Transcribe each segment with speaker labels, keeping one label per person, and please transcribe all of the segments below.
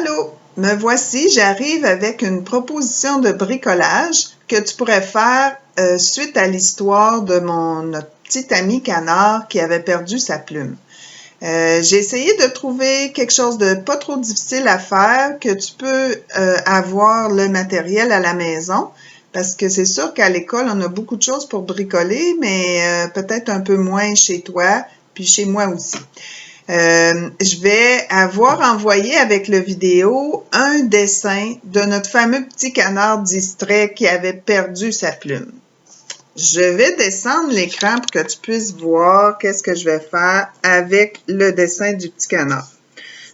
Speaker 1: Allô, me voici, j'arrive avec une proposition de bricolage que tu pourrais faire suite à l'histoire de notre petit ami canard qui avait perdu sa plume. J'ai essayé de trouver quelque chose de pas trop difficile à faire, que tu peux avoir le matériel à la maison, parce que c'est sûr qu'à l'école, on a beaucoup de choses pour bricoler, mais peut-être un peu moins chez toi, puis chez moi aussi. Je vais avoir envoyé avec le vidéo un dessin de notre fameux petit canard distrait qui avait perdu sa plume. Je vais descendre l'écran pour que tu puisses voir qu'est-ce que je vais faire avec le dessin du petit canard.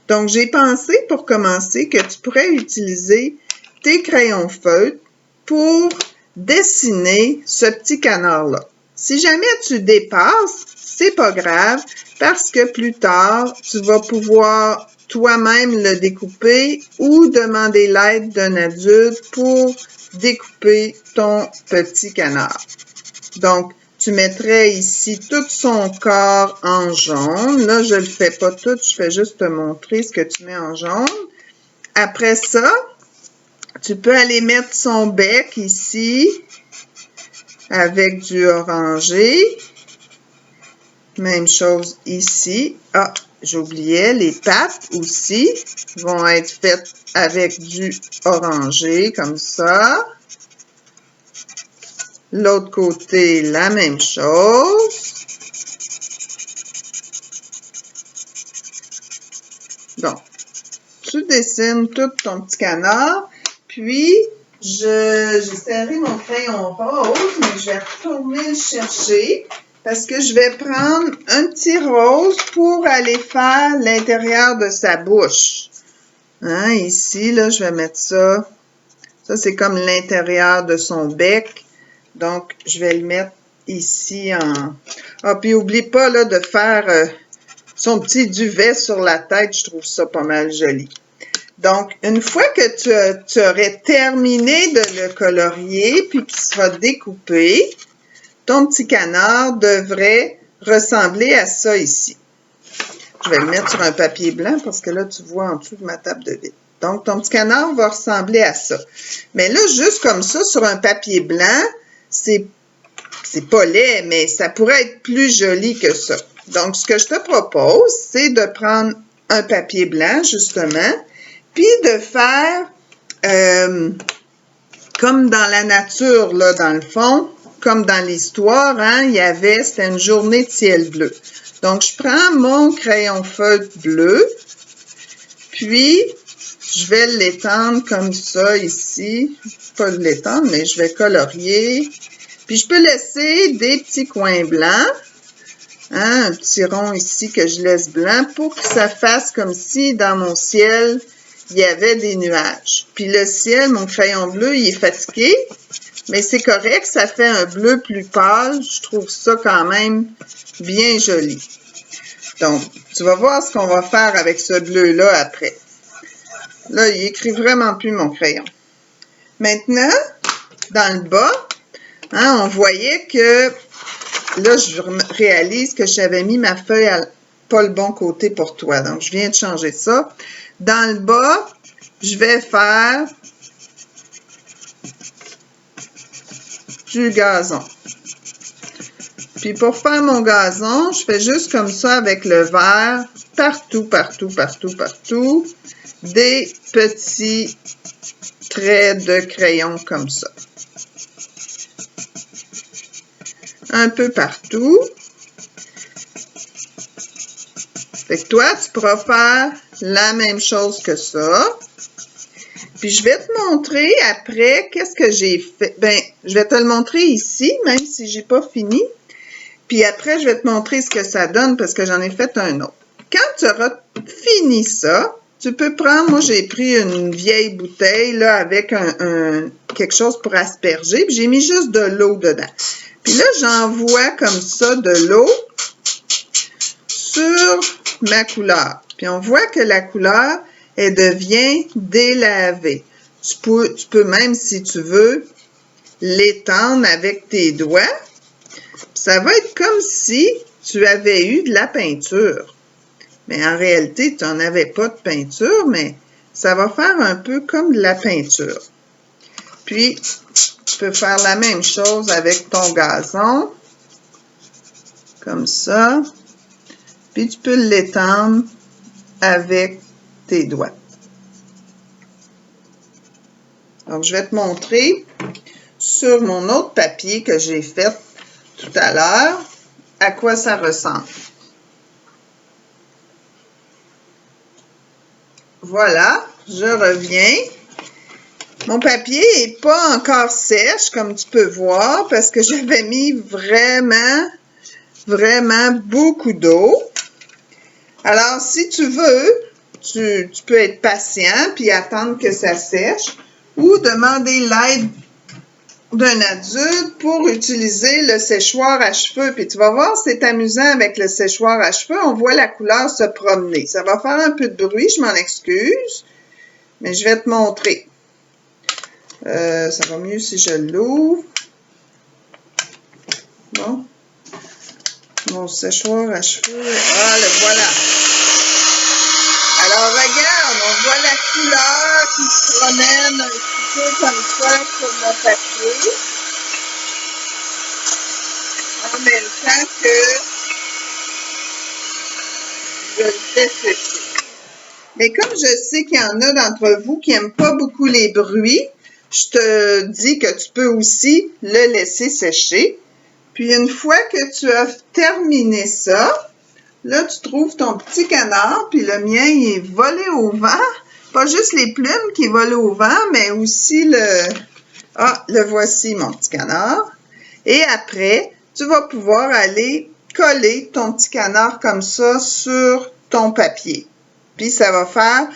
Speaker 1: Donc, j'ai pensé pour commencer que tu pourrais utiliser tes crayons feutres pour dessiner ce petit canard-là. Si jamais tu dépasses, c'est pas grave parce que plus tard, tu vas pouvoir toi-même le découper ou demander l'aide d'un adulte pour découper ton petit canard. Donc, tu mettrais ici tout son corps en jaune. Là, je ne le fais pas tout, je fais juste te montrer ce que tu mets en jaune. Après ça, tu peux aller mettre son bec ici avec du orangé. Même chose ici. Ah, j'oubliais, les pattes aussi vont être faites avec du orangé, comme ça. L'autre côté, la même chose. Donc, tu dessines tout ton petit canard, puis j'ai serré mon crayon rose, mais je vais retourner le chercher parce que je vais prendre un petit rose pour aller faire l'intérieur de sa bouche. Hein, ici, là, je vais mettre ça. Ça, c'est comme l'intérieur de son bec. Donc, je vais le mettre ici en... Ah, puis oublie pas, là, de faire son petit duvet sur la tête. Je trouve ça pas mal joli. Donc, une fois que tu aurais terminé de le colorier, puis qu'il sera découpé, ton petit canard devrait ressembler à ça ici. Je vais le mettre sur un papier blanc parce que là, tu vois en dessous de ma table de vitre. Donc, ton petit canard va ressembler à ça. Mais là, juste comme ça, sur un papier blanc, c'est pas laid, mais ça pourrait être plus joli que ça. Donc, ce que je te propose, c'est de prendre un papier blanc, justement, puis de faire comme dans la nature, là, dans le fond, comme dans l'histoire, hein, c'était une journée de ciel bleu. Donc, je prends mon crayon feutre bleu, puis je vais l'étendre comme ça ici. Pas l'étendre, mais je vais colorier. Puis, je peux laisser des petits coins blancs. Hein, un petit rond ici que je laisse blanc pour que ça fasse comme si dans mon ciel, il y avait des nuages. Puis le ciel, mon crayon bleu, il est fatigué, mais c'est correct, ça fait un bleu plus pâle. Je trouve ça quand même bien joli. Donc, tu vas voir ce qu'on va faire avec ce bleu-là après. Là, il écrit vraiment plus mon crayon. Maintenant, dans le bas, hein, on voyait que là, je réalise que j'avais mis ma feuille à pas le bon côté pour toi. Donc, je viens de changer ça. Dans le bas, je vais faire du gazon. Puis, pour faire mon gazon, je fais juste comme ça avec le vert, partout, partout, partout, partout, des petits traits de crayon comme ça. Un peu partout. Fait que toi, tu pourras faire la même chose que ça. Puis, je vais te montrer après qu'est-ce que j'ai fait. Ben, je vais te le montrer ici, même si j'ai pas fini. Puis après, je vais te montrer ce que ça donne parce que j'en ai fait un autre. Quand tu auras fini ça, tu peux prendre, moi j'ai pris une vieille bouteille là avec quelque chose pour asperger. Puis j'ai mis juste de l'eau dedans. Puis là, j'envoie comme ça de l'eau sur ma couleur. Puis on voit que la couleur, elle devient délavée. Tu peux même, si tu veux, l'étendre avec tes doigts. Ça va être comme si tu avais eu de la peinture. Mais en réalité, tu n'en avais pas de peinture, mais Ça va faire un peu comme de la peinture. Puis, tu peux faire la même chose avec ton gazon. Comme ça. Puis, tu peux l'étendre avec tes doigts. Donc, je vais te montrer sur mon autre papier que j'ai fait tout à l'heure à quoi ça ressemble. Voilà, je reviens. Mon papier n'est pas encore sèche, comme tu peux voir, parce que j'avais mis vraiment beaucoup d'eau. Alors, si tu veux, tu peux être patient puis attendre que ça sèche ou demander l'aide d'un adulte pour utiliser le séchoir à cheveux. Puis tu vas voir, c'est amusant avec le séchoir à cheveux. On voit la couleur se promener. Ça va faire un peu de bruit, je m'en excuse, mais je vais te montrer. Ça va mieux si je l'ouvre. Bon. Mon séchoir à cheveux. Ah, le voilà. Alors, regarde, on voit la couleur qui se promène un petit peu comme ça sur mon papier. En même temps que je le fais sécher. Mais comme je sais qu'il y en a d'entre vous qui n'aiment pas beaucoup les bruits, je te dis que tu peux aussi le laisser sécher. Puis une fois que tu as terminé ça, là, tu trouves ton petit canard, puis le mien, il est volé au vent. Pas juste les plumes qui volent au vent, mais aussi le... Ah, le voici, mon petit canard. Et après, tu vas pouvoir aller coller ton petit canard comme ça sur ton papier. Puis ça va faire,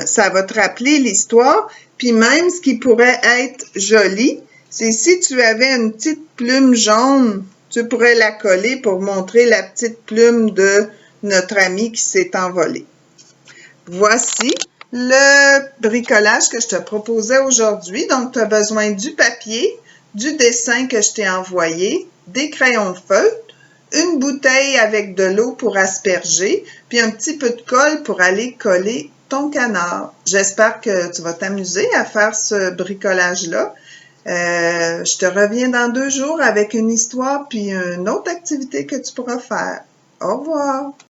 Speaker 1: ça va te rappeler l'histoire. Puis même ce qui pourrait être joli, c'est si tu avais une petite plume jaune, tu pourrais la coller pour montrer la petite plume de notre ami qui s'est envolé. Voici le bricolage que je te proposais aujourd'hui. Donc, tu as besoin du papier, du dessin que je t'ai envoyé, des crayons de feutre, une bouteille avec de l'eau pour asperger, puis un petit peu de colle pour aller coller ton canard. J'espère que tu vas t'amuser à faire ce bricolage-là. Je te reviens dans 2 jours avec une histoire puis une autre activité que tu pourras faire. Au revoir!